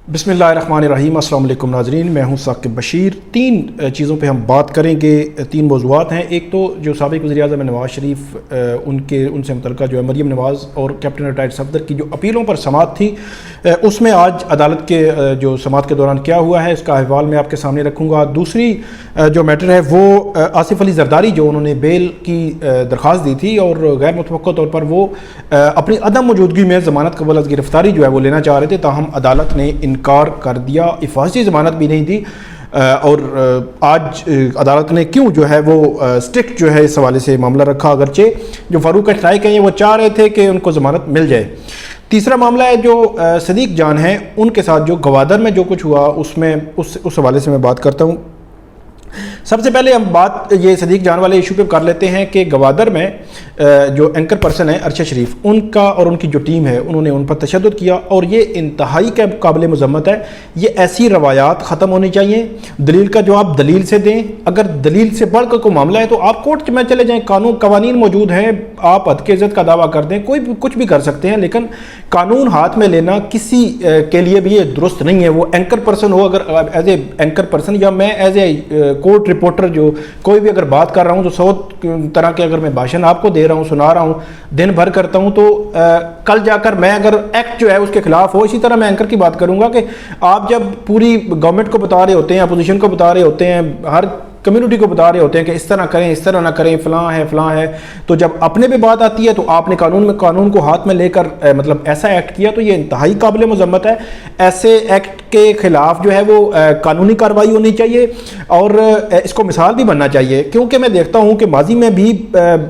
بسم اللہ الرحمن الرحیم۔ السلام علیکم ناظرین، میں ہوں ثاقب بشیر۔ تین چیزوں پہ ہم بات کریں گے، تین موضوعات ہیں۔ ایک تو جو سابق وزیر اعظم نواز شریف ان سے متعلقہ جو ہے مریم نواز اور کیپٹن ریٹائرڈ صفدر کی جو اپیلوں پر سماعت تھی، اس میں آج عدالت کے جو سماعت کے دوران کیا ہوا ہے اس کا احوال میں آپ کے سامنے رکھوں گا۔ دوسری جو میٹر ہے وہ آصف زرداری جو انہوں نے بیل کی درخواست دی تھی اور غیر متوقع طور پر وہ اپنی عدم موجودگی میں ضمانت قبل از گرفتاری جو ہے وہ لینا چاہ رہے تھے، تاہم عدالت نے انکار کر دیا، حفاظتی ضمانت بھی نہیں دی۔ اور آج عدالت نے کیوں جو ہے وہ اسٹرکٹ جو ہے اس حوالے سے معاملہ رکھا، اگرچہ جو فاروق اٹھائے ہیں وہ چاہ رہے تھے کہ ان کو ضمانت مل جائے۔ تیسرا معاملہ ہے جو صدیق جان ہیں، ان کے ساتھ جو گوادر میں جو کچھ ہوا اس حوالے سے میں بات کرتا ہوں۔ سب سے پہلے ہم بات یہ صدیق جان والے ایشو پہ کر لیتے ہیں کہ گوادر میں جو اینکر پرسن ہے ارشد شریف، ان کا اور ان کی جو ٹیم ہے انہوں نے ان پر تشدد کیا اور یہ انتہائی قابل مذمت ہے۔ یہ ایسی روایات ختم ہونی چاہیے۔ دلیل کا جواب دلیل سے دیں، اگر دلیل سے بڑھ کر کوئی معاملہ ہے تو آپ کورٹ میں چلے جائیں، قوانین موجود ہیں، آپ حد کی عزت کا دعویٰ کر دیں، کوئی کچھ بھی کر سکتے ہیں، لیکن قانون ہاتھ میں لینا کسی کے لیے بھی یہ درست نہیں ہے۔ وہ اینکر پرسن ہو، اگر ایز اے اینکر پرسن یا میں ایز اے کورٹ رپورٹر جو کوئی بھی اگر بات کر رہا ہوں تو 100 طرح کے اگر میں بھاشن آپ کو دے رہا ہوں، سنا رہا ہوں، دن بھر کرتا ہوں، تو کل جا کر میں اگر ایکٹ جو ہے اس کے خلاف ہو، اسی طرح میں اینکر کی بات کروں گا کہ آپ جب پوری گورنمنٹ کو بتا رہے ہوتے ہیں، اپوزیشن کو بتا رہے ہوتے ہیں، ہر کمیونٹی کو بتا رہے ہوتے ہیں کہ اس طرح کریں، اس طرح نہ کریں، فلاں ہے، تو جب اپنے پہ بات آتی ہے تو آپ نے قانون کو ہاتھ میں لے کر مطلب ایسا ایکٹ کیا تو یہ انتہائی قابل مذمت ہے۔ ایسے ایکٹ کے خلاف جو ہے وہ قانونی کارروائی ہونی چاہیے اور اس کو مثال بھی بننا چاہیے، کیونکہ میں دیکھتا ہوں کہ ماضی میں بھی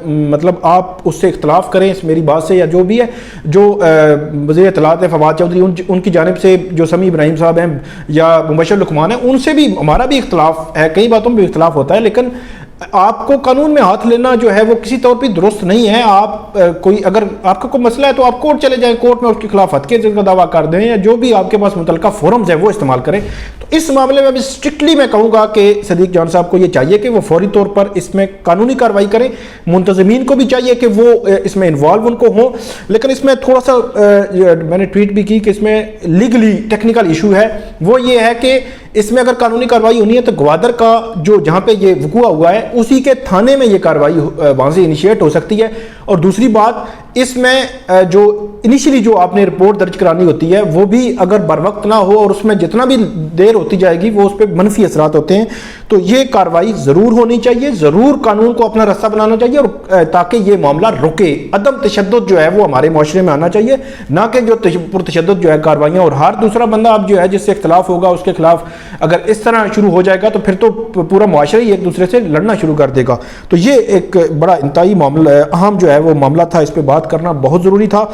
مطلب آپ اس سے اختلاف کریں اس میری بات سے یا جو بھی ہے، جو وزیر اطلاعات ہیں فواد چودھری، ان کی جانب سے جو سمیع ابراہیم صاحب ہیں یا مبشر لقمان ہیں، ان سے بھی ہمارا بھی اختلاف ہے، کئی باتوں میں بھی اختلاف ہوتا ہے، لیکن آپ کو قانون میں ہاتھ لینا جو ہے وہ کسی طور پہ درست نہیں ہے۔ آپ اگر آپ کا کوئی مسئلہ ہے تو آپ کورٹ چلے جائیں، کورٹ میں اس کے خلاف حد کی عزت کا دعویٰ کر دیں یا جو بھی آپ کے پاس متعلقہ فورمز ہیں وہ استعمال کریں۔ تو اس معاملے میں بھی اسٹرکٹلی میں کہوں گا کہ صدیق جان صاحب کو یہ چاہیے کہ وہ فوری طور پر اس میں قانونی کارروائی کریں، منتظمین کو بھی چاہیے کہ وہ اس میں انوالو ان کو ہوں، لیکن اس میں تھوڑا سا میں نے ٹویٹ بھی کی کہ اس میں لیگلی ٹیکنیکل ایشو ہے، وہ یہ ہے کہ اس میں اگر قانونی کارروائی ہونی ہے تو گوادر کا جہاں پہ یہ وقوع ہوا ہے اسی کے تھانے میں یہ کارروائی وہاں سے انیشیٹ ہو سکتی ہے۔ اور دوسری بات، اس میں جو انیشلی جو آپ نے رپورٹ درج کرانی ہوتی ہے وہ بھی اگر بر وقت نہ ہو اور اس میں جتنا بھی دیر ہوتی جائے گی وہ اس پہ منفی اثرات ہوتے ہیں، تو یہ کارروائی ضرور ہونی چاہیے، ضرور قانون کو اپنا رستہ بنانا چاہیے، اور تاکہ یہ معاملہ رکے۔ عدم تشدد جو ہے وہ ہمارے معاشرے میں آنا چاہیے، نہ کہ جو پرتشدد جو ہے کاروائیاں، اور ہر دوسرا بندہ اب جو ہے جس سے اختلاف ہوگا اس کے خلاف اگر اس طرح شروع ہو جائے گا تو پھر تو پورا معاشرہ ہی ایک دوسرے سے لڑنا شروع کر دے گا۔ تو یہ ایک بڑا انتہائی معاملہ اہم جو ہے وہ معاملہ تھا، اس پہ بات کرنا بہت ضروری تھا۔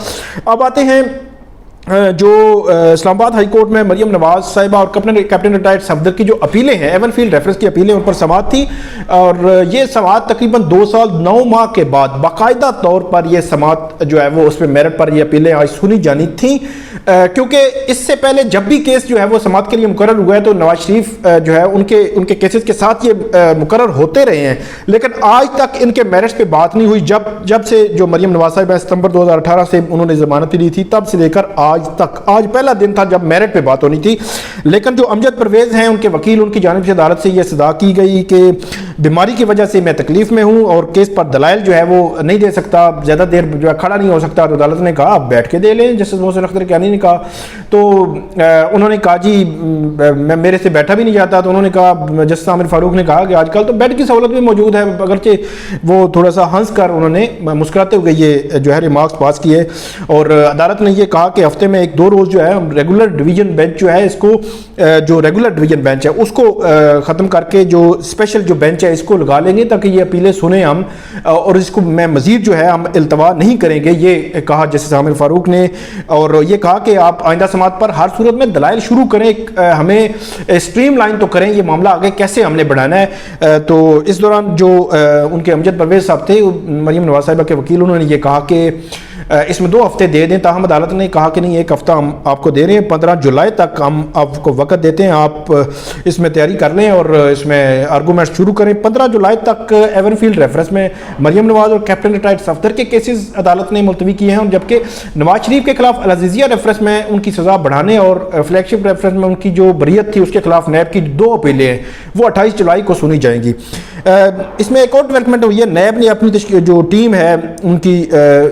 اب آتے ہیں جو اسلام آباد ہائی کورٹ میں مریم نواز صاحبہ اور کیپٹن ریٹائرڈ صفدر کی جو اپیلیں ہیں، ایون فیلڈ ریفرنس کی اپیلیں، ان پر سماعت تھی، اور یہ سماعت تقریباً 2 سال 9 ماہ کے بعد باقاعدہ طور پر یہ سماعت جو ہے وہ اس پہ میرٹ پر یہ اپیلیں آج سنی جانی تھیں، کیونکہ اس سے پہلے جب بھی کیس جو ہے وہ سماعت کے لیے مقرر ہوا ہے تو نواز شریف جو ہے ان کے کیسز کے ساتھ یہ مقرر ہوتے رہے ہیں، لیکن آج تک ان کے میرٹس پہ بات نہیں ہوئی۔ جب سے جو مریم نواز صاحبہ ستمبر 2018 سے انہوں نے ضمانت لی تھی تب سے لے کر آج پہلا دن تھا جب میرٹ پہ بات ہونی تھی، لیکن جو امجد پرویز ہیں ان کے وکیل، ان کی جانب سے عدالت سے یہ صدا کی گئی کہ بیماری کی وجہ سے میں تکلیف میں ہوں اور کیس پر دلائل جو ہے وہ نہیں دے سکتا، زیادہ دیر جو ہے کھڑا نہیں ہو سکتا، تو عدالت نے کہا آپ بیٹھ کے دے لیں، جسٹس محسن اختر کیانی نے کہا، تو انہوں نے کہا جی میرے سے بیٹھا بھی نہیں جاتا، تو انہوں نے کہا، جسٹس عامر فاروق نے کہا کہ آج کل تو بیڈ کی سہولت بھی موجود ہے، اگرچہ وہ تھوڑا سا ہنس کر انہوں نے مسکراتے ہوئے یہ جو ہے ریمارکس پاس کیے، اور عدالت نے یہ کہا کہ ہفتے میں 1-2 روز جو ہے ہم ریگولر ڈویژن بینچ جو ہے اس کو جو ریگولر ڈویژن بینچ ہے اس کو ختم کر کے جو اسپیشل جو بینچ ہے اس کو لگا لیں گے تاکہ یہ اپیلیں سنیں ہم، اور اس کو میں مزید جو ہے ہم التوا نہیں کریں گے، یہ کہا جسٹس عامر فاروق نے، اور یہ کہا کہ آپ آئندہ سماعت پر ہر صورت میں دلائل شروع کریں، ہمیں اسٹریم لائن تو کریں یہ معاملہ آگے کیسے ہم نے بڑھانا ہے۔ تو اس دوران جو ان کے امجد پرویز صاحب تھے، مریم نواز صاحبہ کے وکیل، انہوں نے یہ کہا کہ اس میں 2 ہفتے دے دیں، تاہم عدالت نے کہا کہ نہیں 1 ہفتہ ہم آپ کو دے رہے ہیں، 15 جولائی تک ہم آپ کو وقت دیتے ہیں، آپ اس میں تیاری کر لیں اور اس میں آرگومنٹ شروع کریں۔ 15 جولائی تک ایون فیلڈ ریفرنس میں مریم نواز اور کیپٹن ریٹائرڈ صفدر کے کیسز عدالت نے ملتوی کیے ہیں، جبکہ نواز شریف کے خلاف العزیزیہ ریفرنس میں ان کی سزا بڑھانے اور فلیگ شپ ریفرنس میں ان کی جو بریت تھی اس کے خلاف نیب کی 2 اپیلیں ہیں، وہ 28 جولائی کو سنی جائیں گی۔ اس میں ایک اور ڈیولپمنٹ ہوئی ہے، نیب نے اپنی جو ٹیم ہے ان کی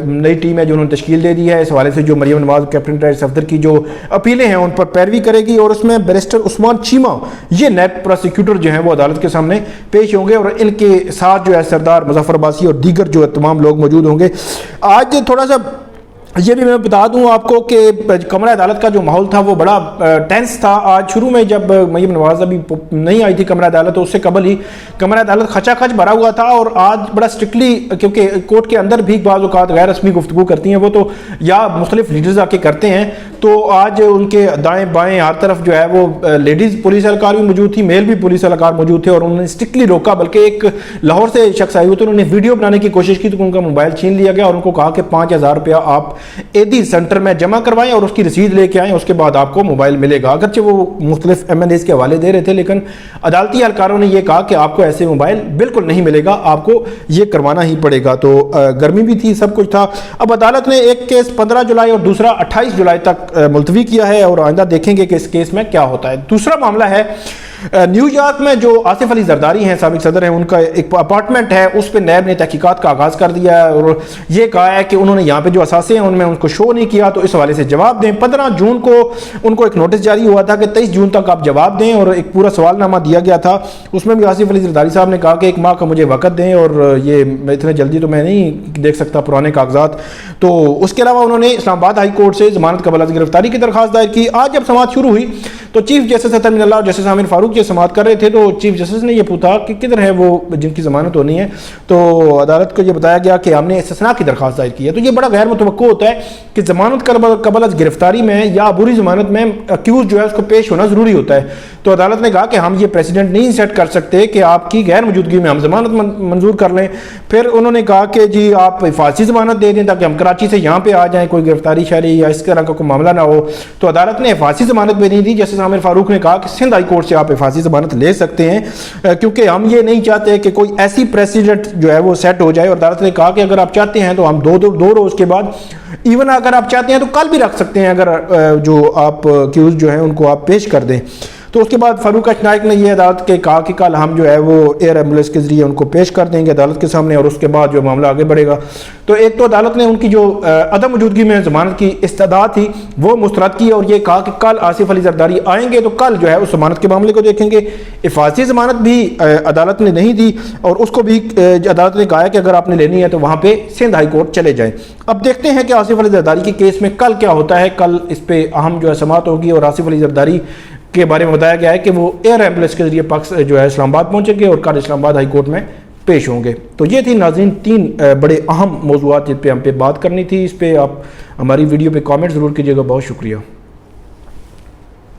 نئی ٹیم ہے جو انہوں نے تشکیل دے دی ہے، اس حوالے سے جو مریم نواز کیپٹن ریٹائرڈ صفدر کی جو اپیلیں ہیں ان پر پیروی کرے گی، اور اس میں بیرسٹر عثمان چیمہ یہ نیب پروسیکیوٹر جو ہیں وہ عدالت کے سامنے پیش ہوں گے، اور ان کے ساتھ جو ہے سردار مظفر عباسی اور دیگر جو تمام لوگ موجود ہوں گے۔ آج تھوڑا سا یہ بھی میں بتا دوں آپ کو کہ کمرہ عدالت کا جو ماحول تھا وہ بڑا ٹینس تھا۔ آج شروع میں جب مریم نواز ابھی نہیں آئی تھی کمرہ عدالت، تو اس سے قبل ہی کمرہ عدالت کھچا کھچ بھرا ہوا تھا، اور آج بڑا اسٹرکٹلی، کیونکہ کورٹ کے اندر بھی بعض اوقات غیر رسمی گفتگو کرتی ہیں وہ تو، یا مختلف لیڈرز آ کے کرتے ہیں، تو آج ان کے دائیں بائیں ہر طرف جو ہے وہ لیڈیز پولیس اہلکار بھی موجود تھی، میل بھی پولیس اہلکار موجود تھے، اور انہوں نے اسٹرکٹلی روکا، بلکہ ایک لاہور سے شخص آئے ہوئے تھے، انہوں نے ویڈیو بنانے کی کوشش کی تو ان کا موبائل چھین لیا گیا، اور ان کو کہا کہ 5000 روپیہ آپ ایدی سینٹر میں جمع کروائیں اور اس کی رسید لے کے آئیں، اس کے بعد آپ کو موبائل ملے گا۔ اگرچہ وہ مختلف MNAs کے حوالے دے رہے تھے، لیکن عدالتی اہلکاروں نے یہ کہا کہ آپ کو ایسے موبائل بالکل نہیں ملے گا، آپ کو یہ کروانا ہی پڑے گا۔ تو گرمی بھی تھی، سب کچھ تھا۔ اب عدالت نے ایک کیس 15 جولائی اور دوسرا 28 جولائی تک ملتوی کیا ہے، اور آئندہ دیکھیں گے کہ اس کیس میں کیا ہوتا ہے۔ دوسرا معاملہ ہے نیو یارک میں جو آصف علی زرداری ہیں، سابق صدر ہیں، ان کا ایک اپارٹمنٹ ہے، اس پہ نیب نے تحقیقات کا آغاز کر دیا ہے، اور یہ کہا ہے کہ انہوں نے یہاں پہ جو اثاثے ہیں ان میں ان کو شو نہیں کیا، تو اس حوالے سے جواب دیں۔ 15 جون کو ان کو ایک نوٹس جاری ہوا تھا کہ 23 جون تک آپ جواب دیں، اور ایک پورا سوال نامہ دیا گیا تھا، اس میں بھی آصف علی زرداری صاحب نے کہا کہ 1 ماہ کا مجھے وقت دیں، اور یہ اتنے جلدی تو میں نہیں دیکھ سکتا پرانے کاغذات۔ تو اس کے علاوہ انہوں نے اسلام آباد ہائی کورٹ سے ضمانت قبل از گرفتاری کی درخواست دائر کی۔ آج جب سماعت شروع ہوئی تو چیف جسٹس عطا من اللہ اور جسٹس عامر فاروق یہ سماعت کر رہے تھے، تو چیف جسٹس نے یہ پوچھا کہ کدھر ہے وہ جن کی ضمانت ہونی ہے، تو عدالت کو یہ بتایا گیا کہ ہم نے استثناء کی درخواست دائر کی ہے۔ تو یہ بڑا غیر متوقع ہوتا ہے کہ ضمانت قبل از گرفتاری میں یا عبوری ضمانت میں اکیوز جو ہے اس کو پیش ہونا ضروری ہوتا ہے، تو عدالت نے کہا کہ ہم یہ پریسیڈنٹ نہیں سیٹ کر سکتے کہ آپ کی غیر موجودگی میں ہم ضمانت منظور کر لیں۔ پھر انہوں نے کہا کہ جی آپ حفاظتی ضمانت دے دیں تاکہ ہم کراچی سے یہاں پہ آ جائیں، کوئی گرفتاری شہری یا اس طرح کا کوئی معاملہ نہ ہو، تو عدالت نے حفاظتی ضمانت بھی نہیں دی۔ جسٹس عامر فاروق نے کہا کہ سندھ ہائی کورٹ سے آپ حفاظتی ضمانت لے سکتے ہیں، کیونکہ ہم یہ نہیں چاہتے کہ کوئی ایسی پریسیڈنٹ جو ہے وہ سیٹ ہو جائے، اور عدالت نے کہا کہ اگر آپ چاہتے ہیں تو ہم دو روز کے بعد، ایون اگر آپ چاہتے ہیں تو کل بھی رکھ سکتے ہیں، اگر جو آپ کیوز جو ہیں ان کو آپ پیش کر دیں۔ تو اس کے بعد فاروق اچانک نے یہ عدالت کے کہا کہ کل ہم جو ہے وہ ایئر ایمبولینس کے ذریعے ان کو پیش کر دیں گے عدالت کے سامنے، اور اس کے بعد جو معاملہ آگے بڑھے گا۔ تو ایک تو عدالت نے ان کی جو عدم موجودگی میں ضمانت کی استدعا تھی وہ مسترد کی، اور یہ کہا کہ کل آصف علی زرداری آئیں گے تو کل جو ہے اس ضمانت کے معاملے کو دیکھیں گے۔ حفاظتی ضمانت بھی عدالت نے نہیں دی، اور اس کو بھی عدالت نے کہا ہے کہ اگر آپ نے لینی ہے تو وہاں پہ سندھ ہائی کورٹ چلے جائیں۔ اب دیکھتے ہیں کہ آصف علی زرداری کے کیس میں کل کیا ہوتا ہے۔ کل اس پہ اہم جو ہے سماعت ہوگی، اور آصف علی زرداری کے بارے میں بتایا گیا ہے کہ وہ ایئر ایمبولینس کے ذریعے جو ہے اسلام آباد پہنچیں گے اور کل اسلام آباد ہائی کورٹ میں پیش ہوں گے۔ تو یہ تھی ناظرین 3 بڑے اہم موضوعات جن پہ ہم پہ بات کرنی تھی۔ اس پہ آپ ہماری ویڈیو پہ کامنٹ ضرور کیجیے گا۔ بہت شکریہ۔